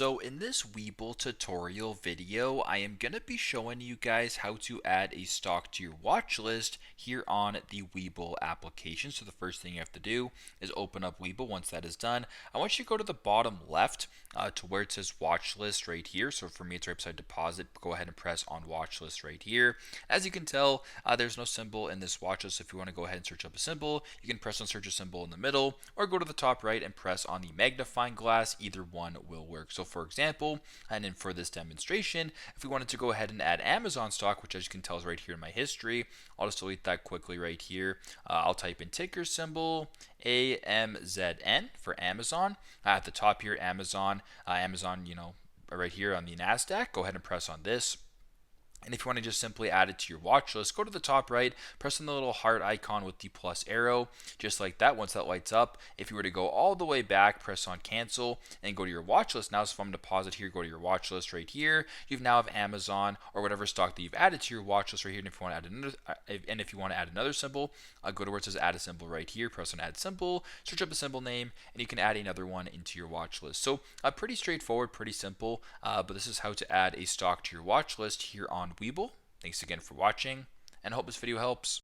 So in this Webull tutorial video, I am going to be showing you guys how to add a stock to your watch list here on the Webull application. So the first thing you have to do is open up Webull. Once that is done, I want you to go to the bottom left to where it says watch list right here. So for me, it's right beside deposit. Go ahead and press on watch list right here. As you can tell, there's no symbol in this watch list. If you want to go ahead and search up a symbol, you can press on search a symbol in the middle or go to the top right and press on the magnifying glass. Either one will work. So for example, and then for this demonstration, if we wanted to go ahead and add Amazon stock, which as you can tell is right here in my history, I'll just delete that quickly right here. I'll type in ticker symbol AMZN for Amazon. At the top here, Amazon, right here on the NASDAQ, go ahead and press on this. And if you want to just simply add it to your watch list, go to the top right, press on the little heart icon with the plus arrow, just like that. Once that lights up, if you were to go all the way back, press on cancel and go to your watch list. Now, so if I'm deposit here, go to your watch list right here. You now have Amazon or whatever stock that you've added to your watch list right here. And if you want to add another symbol, go to where it says add a symbol right here, press on add symbol, search up a symbol name, and you can add another one into your watch list. So pretty straightforward, pretty simple, but this is how to add a stock to your watch list here on Webull. Thanks again for watching, and I hope this video helps.